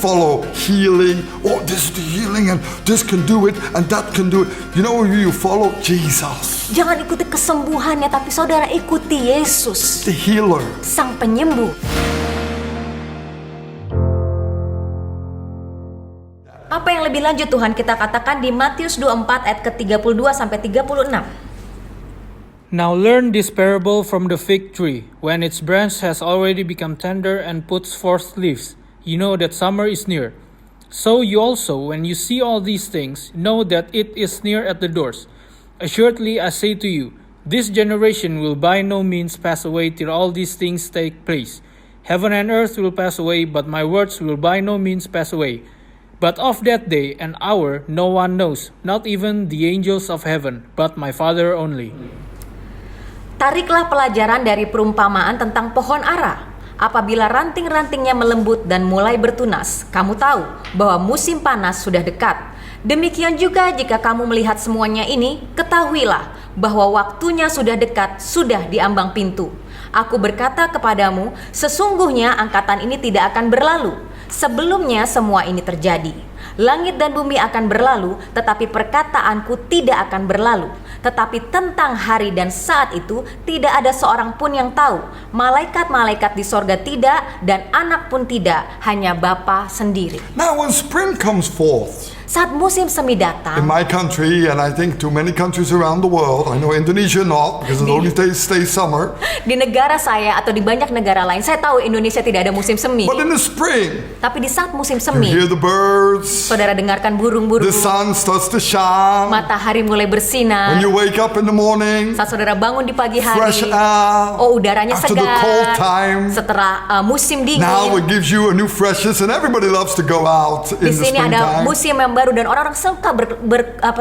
follow healing. Oh, this is the healing and this can do it and that can do it. You know who you follow? Jesus. Jangan ikuti kesembuhannya, tapi saudara ikuti Yesus, The healer. Sang Penyembuh. Apa yang lebih lanjut Tuhan kita katakan di Matius 24 ayat ke-32 sampai 36. Now learn this parable from the fig tree. When its branch has already become tender and puts forth leaves, you know that summer is near. So you also, when you see all these things, know that it is near at the doors. Assuredly I say to you, this generation will by no means pass away till all these things take place. Heaven and earth will pass away, but my words will by no means pass away. But of that day and hour no one knows, not even the angels of heaven, but my Father only. Tariklah pelajaran dari perumpamaan tentang pohon ara. Apabila ranting-rantingnya melembut dan mulai bertunas, kamu tahu bahwa musim panas sudah dekat. Demikian juga jika kamu melihat semuanya ini, ketahuilah bahwa waktunya sudah dekat, sudah di ambang pintu. Aku berkata kepadamu, sesungguhnya angkatan ini tidak akan berlalu sebelumnya semua ini terjadi. Langit dan bumi akan berlalu, tetapi perkataanku tidak akan berlalu. Tetapi tentang hari dan saat itu tidak ada seorang pun yang tahu. Malaikat-malaikat di sorga tidak, dan anak pun tidak, hanya Bapa sendiri. Now when spring comes forth, Saat musim semi in datang, my country, and I think to many countries around the world, I know Indonesia not, because it only stays summer. di negara saya atau di banyak negara lain, saya tahu Indonesia tidak ada musim semi. But in the spring, Tapi di saat musim you semi, hear the birds, saudara dengarkan burung-burung, the sun starts to shine. matahari mulai When bersinar. you wake up in the morning, Saat saudara bangun di pagi fresh hari, air, oh udaranya after the cold segar. time, Setelah musim now it dingin, gives you a new freshness, and everybody loves to go out in di the sini ada springtime. musim yang baru dan orang-orang suka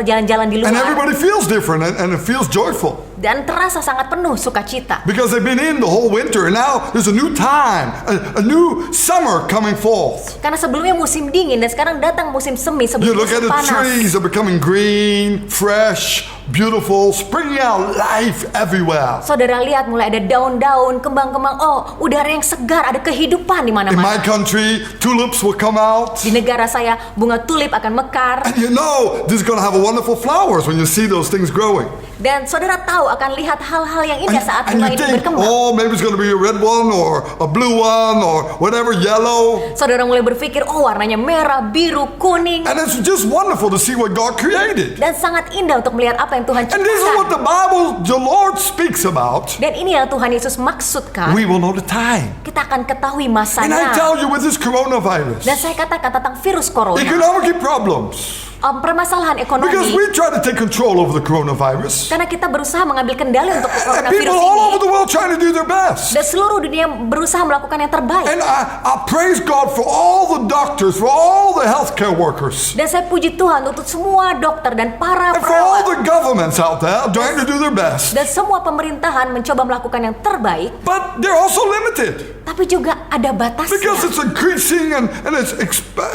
jalan-jalan di And luar everybody feels different, and it feels joyful. dan terasa sangat penuh sukacita. Because they've been in the whole winter, and now there's a new time, a new summer coming forth. Karena sebelumnya musim dingin dan sekarang datang musim semi, You sebelum look at musim the panas. trees are becoming green, fresh, beautiful, springing out life everywhere. Saudara lihat mulai ada daun-daun, kembang-kembang. Oh, udara yang segar, ada kehidupan di In my mana-mana. country, tulips will come out. Di negara saya, bunga tulip akan mekar. And you know this is going to have a wonderful flowers when you see those things growing. Dan saudara tahu akan lihat hal-hal yang indah saat And bunga you ini think, berkembang. oh, maybe it's going to be a red one or a blue one or whatever, yellow. Saudara mulai berpikir, oh warnanya merah, biru, kuning. And it's just wonderful to see what God created. Dan sangat indah untuk melihat apa yang Tuhan And this is what ciptakan. the Bible, the Lord speaks about. Dan ini yang Tuhan Yesus maksudkan. We will know the time. Kita akan ketahui And I masanya. tell you with this coronavirus, Dan saya katakan tentang virus corona, economic problems. permasalahan Because ekonomi. we try to take control over the coronavirus. Karena kita berusaha mengambil kendali untuk And coronavirus people all over ini. the world trying to do their best. Dan seluruh dunia berusaha melakukan yang terbaik. And I praise God for all the doctors, for all the healthcare workers, Dan saya puji Tuhan untuk semua dokter dan para and for all perawat. the governments out there trying to do their best. Dan semua pemerintahan mencoba melakukan yang terbaik. But they're also limited Tapi juga ada batasnya. because it's increasing and it's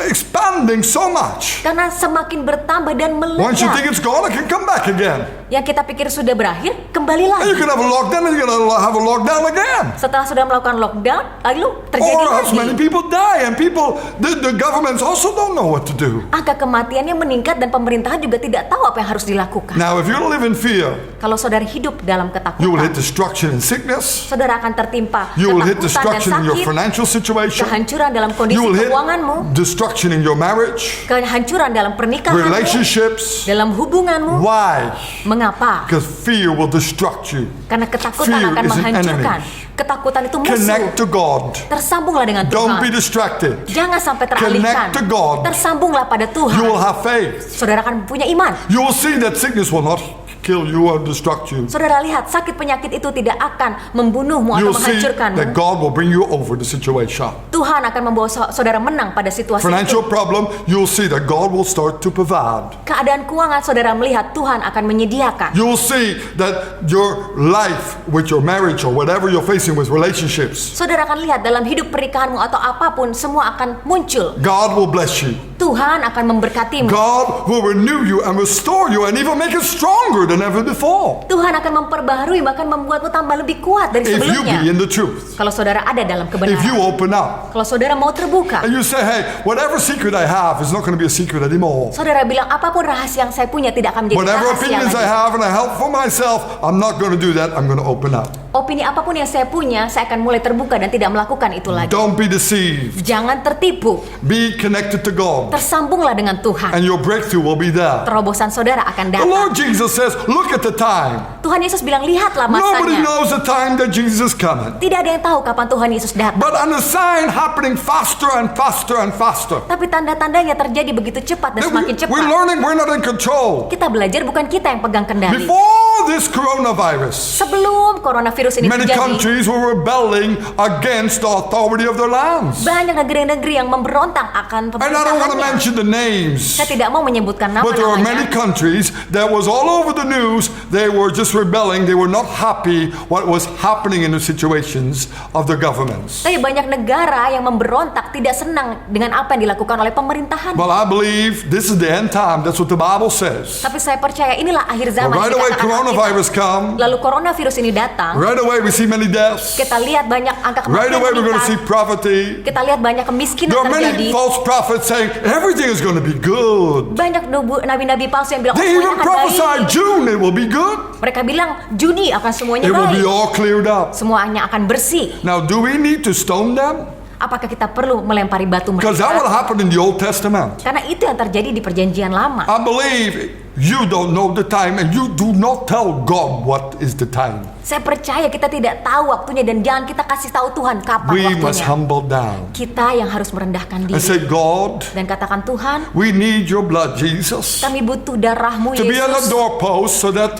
expanding so much. Karena semakin bertambah dan Once you think meledak. it's gone, it can come back again. Yang kita pikir sudah berakhir, kembali And you lagi. can have a lockdown, and you can have a lockdown again. Setelah sudah melakukan lockdown, lalu terjadi Or as many lagi. people die, and the governments also don't know what to do. Angka kematiannya meningkat dan pemerintahan juga tidak tahu apa yang harus dilakukan. Now, if you live in fear, Kalau saudara hidup dalam you will hit ketakutan, destruction and sickness. saudara akan tertimpa You will hit ketakutan dan destruction in your sakit, financial situation. kehancuran dalam You kondisi will hit keuanganmu, destruction in your marriage, kehancuran dalam pernikahanmu, relationships. dalam hubunganmu. Why? Mengapa? Because fear will destruct you. Karena ketakutan Fear akan is an menghancurkan. enemy. Ketakutan itu musuh. Connect to God. Tersambunglah dengan Don't be Tuhan. distracted. Jangan sampai teralihkan. Connect to God. Tersambunglah pada You will Tuhan. have faith. Saudara akan punya iman. You will see that sickness will not kill you or destruct you. Saudara lihat, sakit penyakit itu tidak akan membunuhmu You atau will see menghancurkanmu. that God will bring you over the situation. Tuhan akan membawa saudara menang pada situasi Financial itu. problem, you will see that God will start to provide. Keadaan keuangan saudara melihat Tuhan akan menyediakan. You will see that your life with your marriage or whatever you're facing with relationships, Saudara akan lihat dalam hidup pernikahanmu atau apapun, semua akan muncul. God will bless you. Tuhan akan memberkatimu. God will renew you and restore you and even make you stronger than ever before. Tuhan akan memperbaharui, bahkan membuatmu tambah lebih kuat dari If you sebelumnya. be in the truth, Kalau saudara ada dalam if you kebenaran, open up, kalau saudara mau terbuka, and you say, hey, whatever secret I have is not going to be a secret anymore. saudara bilang apapun rahasia yang saya punya tidak akan menjadi Whatever rahasia opinions I lagi. have and I help for myself, I'm not going to do that. I'm going to open up. Opini apapun yang saya punya, saya akan mulai terbuka dan tidak melakukan itu lagi. Don't be deceived. Jangan tertipu. Be connected to God, Tersambunglah dengan Tuhan. and your breakthrough will be there. Terobosan saudara akan The datang. Lord Jesus says, look at the time. Tuhan Yesus bilang, lihatlah Nobody masanya. knows the time that Jesus is coming. Tidak ada yang tahu kapan Tuhan Yesus datang. But on the sign happening faster and faster and faster. Tapi tanda-tandanya terjadi begitu cepat dan And semakin we're cepat. learning we're not in control. Kita belajar bukan kita yang pegang kendali. Before this coronavirus, Sebelum coronavirus ini many terjadi, countries were rebelling against the authority of their lands. banyak negeri-negeri yang memberontak akan And I don't want to pemerintahannya. mention the names, Saya tidak mau menyebutkan but there are many nama-namanya. countries that was all over the news. They were just rebelling. They were not happy what was happening in the situations of their governments. Tapi banyak negara yang memberontak, tidak senang dengan apa yang dilakukan oleh pemerintahan. Well, I believe this is the end time. That's what the Bible says. Tapi saya percaya inilah akhir Well, zaman right yang away, dikatakan Alkitab. coronavirus come. Lalu coronavirus ini datang, Right away, we see many deaths. kita lihat banyak angka Right kematian away, we're going to see meningkat. poverty. Kita lihat banyak kemiskinan There are many terjadi. false prophets saying everything is going to be good. Banyak nabi-nabi palsu yang bilang, oh, They semuanya even akan baik. prophesied June it will be good. Mereka bilang Juni akan semuanya It will be baik. all cleared up. Semuanya akan bersih. Now, do we need to stone them? Apakah kita perlu melempari batu Because that will mereka? happen in the Old Testament. Karena itu yang terjadi di perjanjian lama. I believe you don't know the time and you do not tell God what is the time. Saya percaya kita tidak tahu waktunya dan jangan kita kasih tahu Tuhan kapan We must waktunya. humble down Kita yang harus merendahkan and say, diri God, dan katakan, Tuhan, we need your blood, Jesus, kami butuh darahmu to be on the Yesus doorpost so that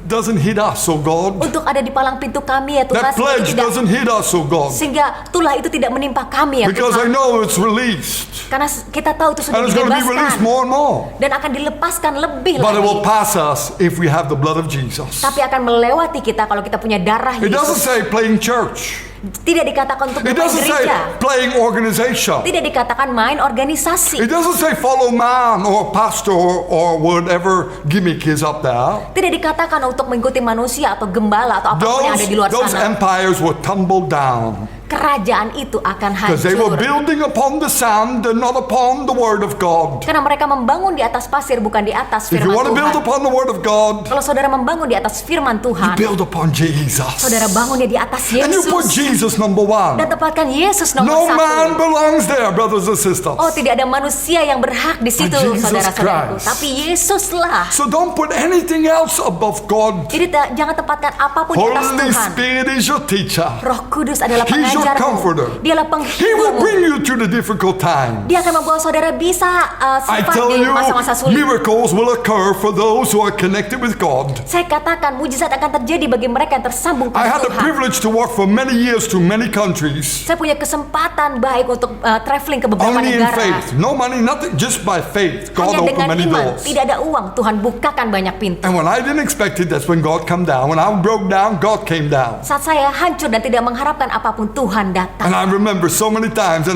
doesn't hit us, oh God. untuk ada di palang pintu kami ya Tuhan, That pledge doesn't hit us, oh God. sehingga tulah itu tidak menimpa kami ya Because I Tuhan. know it's released. Karena kita tahu itu And sudah it's going to be released dibebaskan more and more. dan akan dilepaskan lebih But it will lagi. pass us if we have the blood of Jesus. Tapi akan melewati kita kalau kita punya darah It doesn't Yesus. say playing church. Tidak dikatakan untuk It bermain doesn't say gereja. playing organization. Tidak dikatakan main organisasi. It doesn't say follow man or pastor or whatever gimmick is up there. Tidak dikatakan untuk mengikuti manusia atau gembala atau apapun yang ada di luar Those sana. empires were tumbled down Kerajaan itu akan because they were hancur. building upon the sand and not upon the word of God. Karena mereka membangun di atas pasir bukan di atas If you firman want to build Tuhan. upon the word of God, Kalau saudara membangun di atas firman Tuhan, build upon Jesus. saudara bangunnya di atas And you put Yesus Jesus number one. dan tempatkan Yesus No nomor man satu. belongs there, brothers and sisters. Oh, tidak ada manusia yang berhak di situ, Jesus saudara-saudaraku. Christ. Tapi Yesuslah. So don't put anything else above God. Jadi jangan tempatkan apapun di atas Holy Tuhan. Spirit is your teacher. Roh Kudus adalah He's your comforter. pengajarmu. Dialah He will penghiburmu. bring you through the difficult times. Dia akan membawa saudara bisa I sifat tell di you, masa-masa sulit. miracles will occur for those who are connected with God. Saya katakan mujizat akan terjadi bagi mereka yang tersambung I pada had the Tuhan. privilege to walk for many years to many countries, Saya punya kesempatan baik untuk traveling ke beberapa only in negara. faith. No money, nothing, just by faith. God Hanya opened dengan many iman, doors. tidak ada uang. Tuhan bukakan banyak pintu. And when I didn't expect it, that's when God come down. When I broke down, God came down. Saat saya hancur dan tidak mengharapkan apapun, Tuhan datang. And I remember so many times,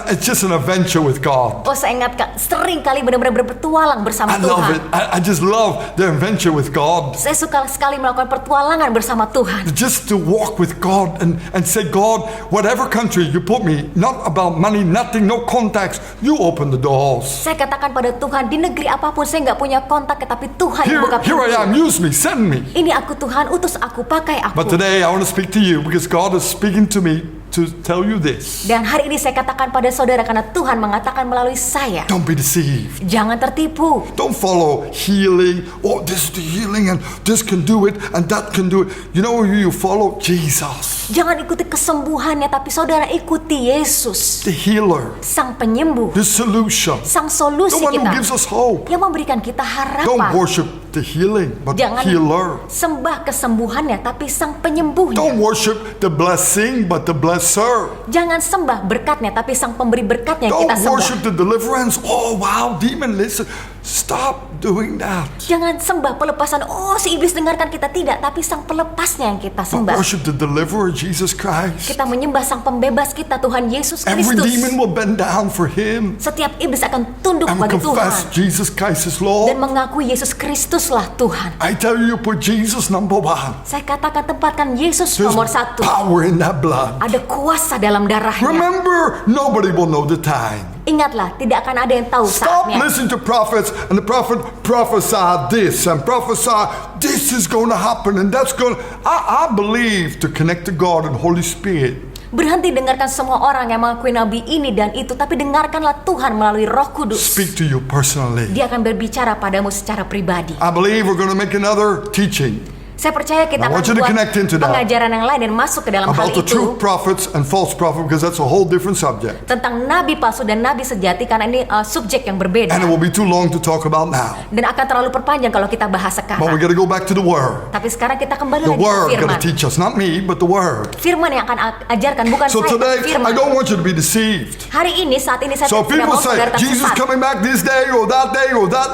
it's just an adventure with God. Oh, saya ingat sering kali benar-benar berpetualang bersama I love Tuhan. it. I just love the adventure with God. Saya suka sekali melakukan pertualangan bersama Tuhan. Just to walk with God and say, God, whatever country you put me, not about money, nothing, no contacts, you open the doors. Saya katakan pada Tuhan, di negeri apapun saya nggak punya kontak, tetapi Tuhan yang buka Here I am, pintu. use me, send me. Ini aku Tuhan, utus aku, pakai aku. But today I want to speak to you because God is speaking to me to tell you this. Dan hari ini saya katakan pada saudara karena Tuhan mengatakan melalui saya, Don't be deceived. jangan tertipu. Don't follow healing. Oh, this is the healing and this can do it and that can do it. You know who you follow? Jesus, Jangan ikuti kesembuhannya, tapi saudara ikuti Yesus, the healer, Sang Penyembuh, the solution, Sang the solusi one who kita, gives us hope. yang memberikan kita Don't harapan. worship the healing, but the Jangan healer. sembah kesembuhannya, tapi Sang Penyembuhnya. Don't worship the blessing, but the blesser. Jangan sembah berkatnya, tapi Sang Pemberi berkatnya yang Don't kita sembah. worship the deliverance. Oh, wow, demon, listen. Stop doing that. Jangan sembah pelepasan. Oh, si iblis dengarkan kita, tidak, tapi sang pelepasnya yang kita But sembah. worship the deliverer, Jesus Christ. Kita menyembah sang pembebas kita, Tuhan Yesus Every Kristus. demon will bend down for him. Setiap iblis akan tunduk And we bagi confess Tuhan Jesus Christ is dan Lord. mengakui Yesus Kristuslah Tuhan. I tell you, put Jesus number one. Saya katakan, tempatkan Yesus There's nomor satu. power in that blood. Ada kuasa dalam darahnya. Remember, nobody will know the time. Ingatlah, tidak akan ada yang tahu Stop saatnya. listening to prophets, and the prophet prophesied this and prophesied this is going to happen and that's going. I believe to connect to God and Holy Spirit. Berhenti dengarkan semua orang yang mengakui nabi ini dan itu, tapi dengarkanlah Tuhan melalui Roh Kudus. Speak to you personally. Dia akan berbicara padamu secara pribadi. I believe we're going to make another teaching Saya percaya kita I akan want you to buat connect into that. pengajaran yang lain dan masuk ke dalam hal about the itu true prophets and false prophets because that's a whole different subject. tentang nabi palsu dan nabi sejati, karena ini subjek yang berbeda And it will be too long to talk about now. dan akan terlalu perpanjang kalau kita bahas But we sekarang. got to go back to the Word. Tapi sekarang kita kembali The lagi ke Word firman. got to teach us, not me, but the Word. Firman yang akan ajarkan, bukan So saya, today, tapi firman. I don't want you to be deceived. Hari ini, saat ini saya So tidak people mau say, saudara Jesus tersesat. coming back this day or that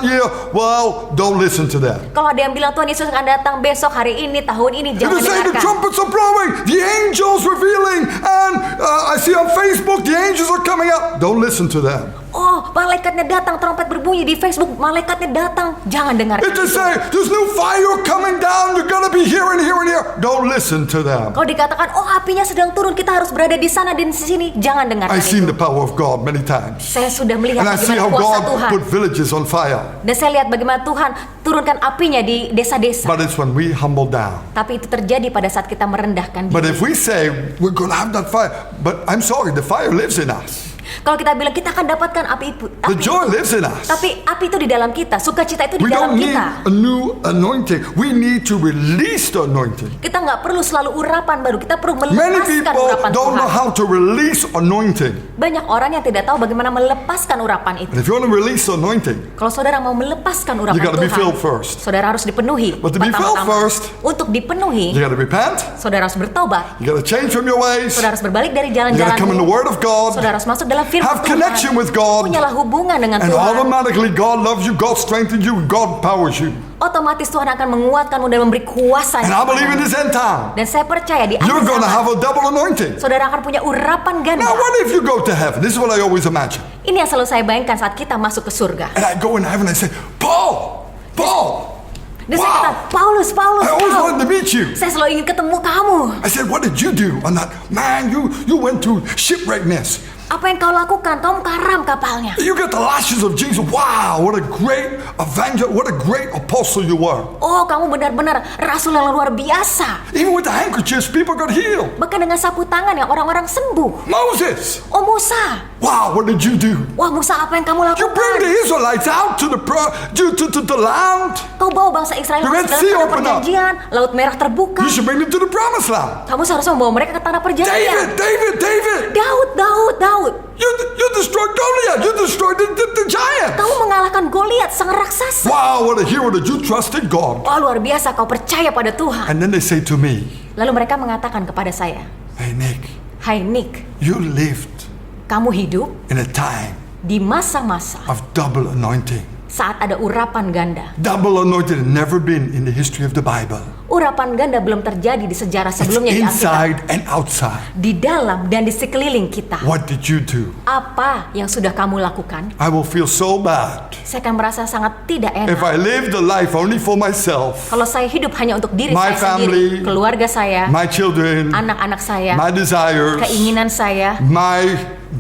year. Well, don't listen to them. Kalau ada yang bilang Tuhan Yesus akan datang besok, hari ini, tahun ini, If jangan you say the dengarkan. trumpets are blowing, the angels revealing, and I see on Facebook the angels are coming up. Don't listen to them. Oh, malaikatnya datang, trompet berbunyi di Facebook, malaikatnya datang, jangan dengarkan. If they itu. say there's new fire coming down, you're gonna be here and here and here. Don't listen to them. Kalau dikatakan, oh apinya sedang turun, kita harus berada di sana dan di sini, jangan dengarkan I've seen itu. the power of God many times. Saya sudah melihat And I see bagaimana how kuasa God Tuhan. put villages on fire. Dan saya lihat bagaimana Tuhan turunkan apinya di desa-desa. But it's when we humble down. Tapi itu terjadi pada saat kita merendahkan But diri. if we say we're gonna have that fire, but I'm sorry, the fire lives in us. Kalau kita bilang kita akan dapatkan api itu, The joy lives in us. tapi api itu di dalam kita, sukacita itu di We dalam don't need kita. a new anointing. We need to release the anointing. Kita nggak perlu selalu urapan baru, kita perlu Many melepaskan people urapan don't know Tuhan. how to release anointing. Banyak orang yang tidak tahu bagaimana melepaskan urapan itu. And if you want to release anointing, Kalau saudara mau melepaskan urapan You gotta be Tuhan, filled first. saudara harus dipenuhi. But to be filled Pertama-tama, first, untuk dipenuhi, you got to repent. saudara harus bertobat. You got to change from your ways. Saudara harus berbalik dari You got to come in the jalan-jalan. Word of God. Saudara harus masuk dalam firman Have Tuhan. connection with God. Punyalah hubungan dengan And Tuhan. automatically God loves you, God strengthens you, God powers you. Otomatis Tuhan akan menguatkanmu dan memberi kuasa. And I believe in this end time, Dan saya percaya di you're akhir going to zaman, have a double anointing. saudara akan punya urapan ganda. Now, what if you go to heaven? This is what I always imagine. Ini yang selalu saya bayangkan saat kita masuk ke surga. And I go in heaven and I say, Paul, Dan saya kata, wow, Paulus, I always Paul. wanted to meet you. Saya selalu ingin ketemu kamu. I said, what did you do on that? Man, you went through shipwreckness. Apa yang kau lakukan? Kamu karam kapalnya. You got the lashes of Jesus. Wow, what a great avenger, what a great apostle you were. Oh, kamu benar-benar rasul yang luar biasa. Even with the handkerchiefs, people got healed. Bahkan dengan sapu tangan yang orang-orang sembuh. Moses, Oh Musa. wow, what did you do? Wah Musa, apa yang kamu You bring the lakukan? Israelites out to the land. Kau bawa bangsa Israel The Red masuk Sea dalam tanah opened up. perjanjian. Laut merah terbuka. You should bring them to the promised land. Kamu seharusnya membawa mereka ke tanah perjanjian. David. Daud. You destroyed Goliath. You destroyed the giant. Kamu mengalahkan Goliat, sang raksasa. Wow, what a hero that you trusted God. Oh luar biasa, kau percaya pada Tuhan. And then they say to me, Lalu mereka mengatakan kepada saya, hey Nick, Hai Nick, you lived kamu hidup in a time di masa-masa of double anointing. saat ada urapan ganda. Double anointing had never been in the history of the Bible. Urapan ganda belum terjadi di sejarah It's sebelumnya di Alkitab. inside and outside. Di dalam dan di sekeliling kita. What did you do? Apa yang sudah kamu lakukan? I will feel so bad Saya akan merasa sangat tidak if enak I lived a life only for myself, kalau saya hidup hanya untuk diri My saya family, sendiri, keluarga saya, my children, anak-anak saya, my desires, keinginan saya, my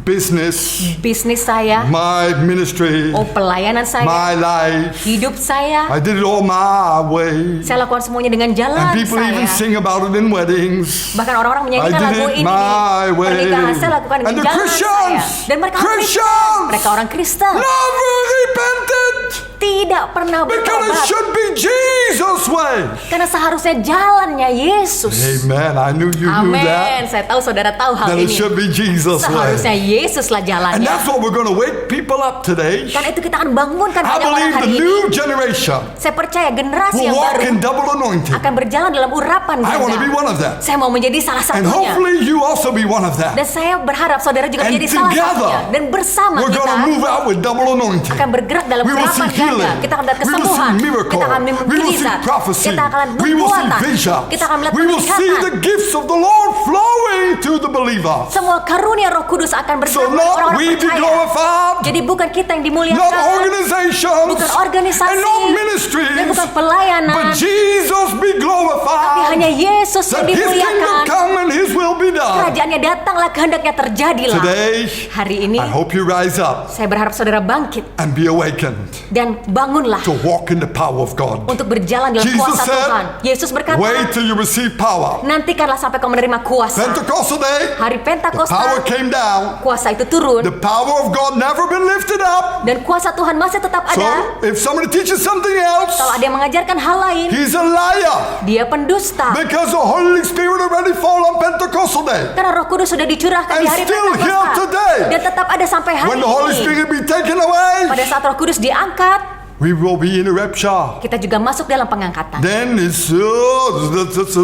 business, bisnis saya, my ministry, oh pelayanan saya, my life. hidup saya. I did it all my way. Saya lakukan semuanya dengan jalan And people saya. even sing about it in weddings. Bahkan orang-orang menyanyikan I did lagu it ini my di way. pernikahan. Saya lakukan And dengan the jalan Christians, saya. Dan mereka orang Kristen. Christians, Mereka orang Kristen. never repented Tidak pernah because it bertobat. should be Jesus' way. Karena seharusnya jalannya Yesus. Amen. I knew you knew Amin. that. Saya tahu saudara tahu hal That it ini. should be Jesus' Seharusnya way. Yesuslah And jalannya. that's what we're going to wake people up today. Karena itu kita akan bangunkan I banyak orang believe the hari ini. new generation Saya percaya generasi will yang walk baru in double anointing. akan berjalan dalam urapan I want to be ganda. one of them. Saya mau menjadi salah And satunya. hopefully you also be one of them. Dan saya berharap saudara juga And menjadi salah together, satunya. Dan bersama We're going to kita move out with double anointing. akan bergerak dalam We will see urapan ganda. healing. Kita akan melihat We will see kesembuhan. miracle. Kita akan melihat We will see mujizat. prophecy. Kita akan melihat We will see nubuatan. visions. Kita akan melihat We will see penglihatan. the gifts of the Lord flowing to the believer. Semua karunia Roh Kudus akan So berdampingan not orang-orang we be percaya. glorified, Jadi bukan kita yang not dimuliakan, organizations, bukan organisasi, and not dan ministries, bukan pelayanan, but Jesus be tapi glorified. hanya Yesus yang That His kingdom dimuliakan. come and His will be done. Kerajaannya datanglah, kehendaknya terjadilah. Today, Hari ini I hope you rise up saya berharap saudara bangkit and be awakened dan bangunlah to walk in the power of God. untuk berjalan dalam Jesus kuasa said, Tuhan. Yesus berkata, Wait till you receive power. nantikanlah sampai kau menerima kuasa. Pentecostal day, Hari the Pentakosta, power came down. kuasa itu turun The power of God never been lifted up. dan kuasa Tuhan masih tetap So ada. if somebody teaches something else, Kalau ada yang mengajarkan hal lain, he's a liar. dia pendusta. Because the Holy Spirit already fall on Pentecostal day. Karena Roh Kudus sudah dicurahkan And di hari still here Pentakosta today. dan tetap ada sampai hari When the Holy ini. Spirit be taken away, Pada saat Roh Kudus diangkat, we will be in a rapture. kita juga masuk dalam pengangkatan. Then it's a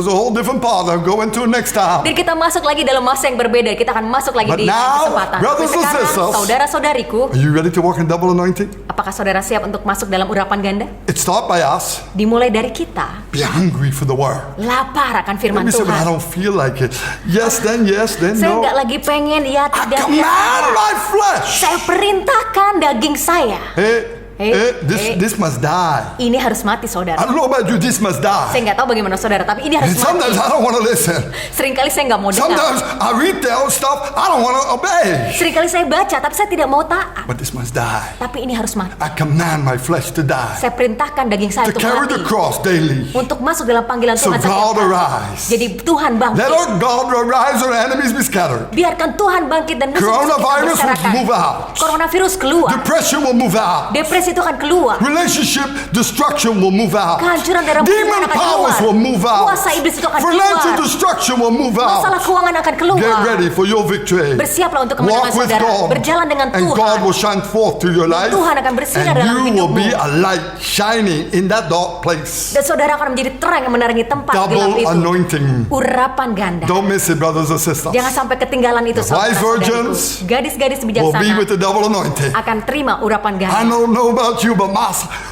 whole different part. I'll go into next time. Dan kita masuk lagi dalam masa yang berbeda. Kita akan masuk lagi But di now, kesempatan. brothers Tapi and sekarang, sisters, saudara-saudariku, Are you ready to walk in double anointing? apakah saudara siap untuk masuk dalam urapan ganda? It starts by us. Dimulai dari kita Be hungry for the word. lapar akan firman Let me say, but I Tuhan. don't feel like it. Yes, then Saya no. nggak lagi pengen, ya I tidak, ya command tidak. my flesh. Saya perintahkan daging saya. This must die. Ini harus mati, saudara. I don't know about you, this must die. Saya nggak tahu bagaimana saudara, tapi ini harus And sometimes mati. I don't want to listen. Seringkali saya nggak mau dengar. Sometimes I read their own stuff, I don't want to obey. Seringkali saya baca, tapi saya tidak mau taat. But this must die. Tapi ini harus mati. I command my flesh to die. Saya perintahkan daging saya To untuk carry mati. the cross daily. Untuk masuk dalam panggilan So Tuhan setiap God hari. arise. Jadi Tuhan bangkit. Let our God arise, our enemies be scattered. Biarkan Tuhan bangkit dan musuh-musuh kita Coronavirus will berserakan. move out. Coronavirus keluar. Depression will move out. Depresi itu akan keluar. Relationship destruction will move out. Kehancuran dalam Demon hubungan akan powers keluar. will move out. Kuasa iblis itu akan Financial keluar. destruction will move Masalah out. keuangan akan keluar. Get ready for your victory. Bersiaplah untuk kemenangan Walk with saudara. God. Berjalan dengan And Tuhan. God will shine forth through your life. Tuhan akan bersinar And dalam you will hidupmu. be a light shining in that dark place. Dan saudara akan menjadi terang yang menerangi tempat gelap Double itu. anointing. Urapan ganda. Don't miss it, brothers and sisters. Jangan sampai ketinggalan itu, The wise saudara-saudariku. virgins Gadis-gadis Will be bijaksana with the double anointing. akan terima urapan I ganda. don't know about you, but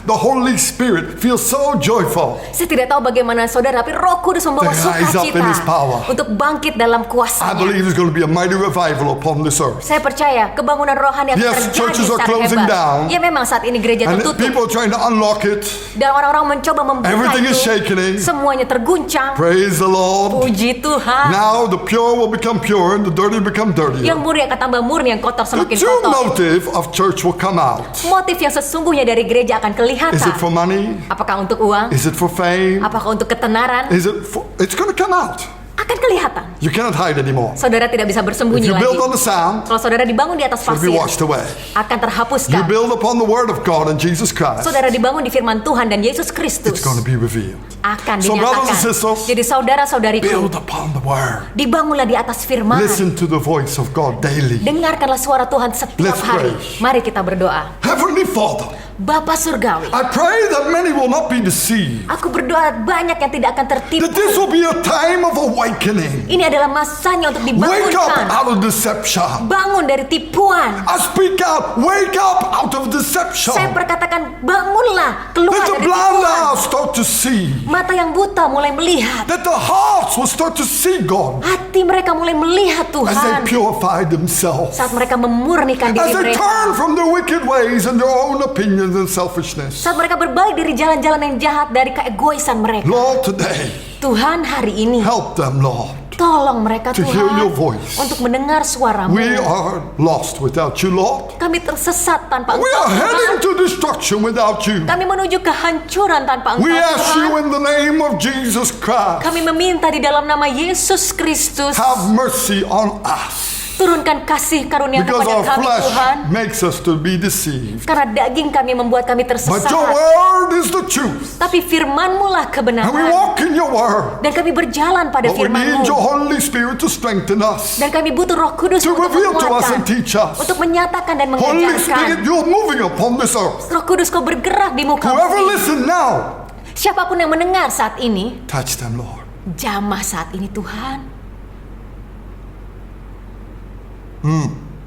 the Holy Spirit feels so joyful. Saya tidak tahu bagaimana saudara, tapi Roh Kudus membawa To rise up in His power. sukacita untuk bangkit dalam I kuasanya. believe there's going to be a mighty revival upon this earth. Saya percaya kebangunan rohani akan Yes, terjadi churches are secara closing hebat. down. Ya memang saat ini gereja And tertutup people are trying to unlock it. dan orang-orang mencoba membuka Everything itu. is shaking. Semuanya terguncang. Praise the Lord. Puji Tuhan. Now the pure will become pure and the dirty become dirtier. Yang murni akan tambah murni, yang kotor The semakin true kotor. motive of church will come out. Motif yang sesungguhnya dari gereja akan kelihatan. Is it for money? Apakah untuk uang? Is it for fame? Apakah untuk ketenaran? Is it for, it's going to come out. Akan kelihatan. You cannot hide anymore. Saudara tidak bisa If bersembunyi you lagi. build on the sound, Kalau saudara dibangun di atas it'll be pasir, washed away. akan You terhapuskan. build upon the word of God and Jesus Christ, Saudara dibangun di firman Tuhan dan Yesus Kristus, it's going to be revealed. akan So brothers and dinyatakan. sisters, Jadi saudara-saudariku, build upon the word. dibangunlah di atas firman. Listen to the voice of God daily. Dengarkanlah suara Tuhan setiap Let's hari. pray. Mari kita berdoa. Heavenly Father, Bapa surgawi, I pray that many will not be deceived. aku berdoa banyak yang tidak akan tertipu. That this will be a time of awakening. Ini adalah masanya untuk Wake up dibangunkan. out of deception. Bangun dari tipuan. I speak out. Wake up out of deception. Saya perkatakan bangunlah, keluar Let the dari blind tipuan. eyes start to see. Mata yang buta mulai melihat. That the hearts will start to see God Hati mereka mulai melihat as they Tuhan. purify themselves. Saat mereka memurnikan As diri they mereka. turn from their wicked ways and their own opinions and selfishness. Saat mereka berbalik dari jalan-jalan yang jahat, dari keegoisan mereka. Lord, today, Tuhan hari ini, help them, Lord. tolong mereka To Tuhan hear your voice. untuk mendengar suaramu. We are lost without you, Lord. Kami tersesat tanpa We Engkau are heading Tuhan. to destruction without you. Kami menuju kehancuran tanpa We Engkau ask you Tuhan. in the name of Jesus Christ, Kami meminta di dalam nama Yesus Kristus, have mercy on us. turunkan kasih karunia Because kepada our kami flesh Tuhan. makes us to be deceived. Karena daging kami membuat kami But tersesat. your word is the truth. Tapi firman-Mu lah And we kebenaran. walk in your word. Dan kami berjalan pada But we need firman-Mu. your Holy Spirit to strengthen us. Dan kami butuh Roh Kudus To untuk reveal to us menguatkan, and teach us. untuk menyatakan dan Holy mengajarkan. Spirit, you're moving upon this earth. Roh Kudus, Kau bergerak di muka Whoever bumi. listen now, Siapapun yang mendengar saat ini, touch them, Lord. jamah saat ini Tuhan.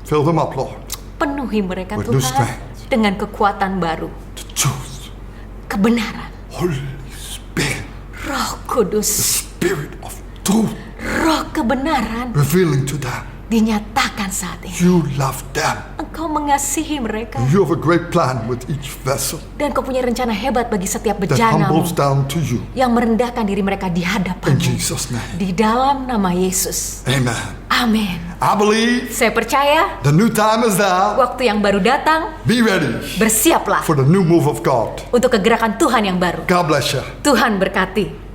Fill them up, Lord, Penuhi mereka With new Tuhan strength. dengan kekuatan baru. to choose kebenaran. Holy Spirit, Roh Kudus, Spirit of truth, Roh kebenaran revealing to them dinyatakan saat ini. you love them. Engkau mengasihi mereka. You have a great plan with each vessel Dan kau punya rencana hebat bagi setiap that bejanamu humbles down to you. yang merendahkan diri mereka di In hadapanmu. Jesus' name, Di dalam nama Yesus. amen. Amin. I believe Saya percaya the new time is now. waktu yang baru datang. Be ready Bersiaplah for the new move of God. untuk kegerakan Tuhan yang baru. God bless you. Tuhan berkati.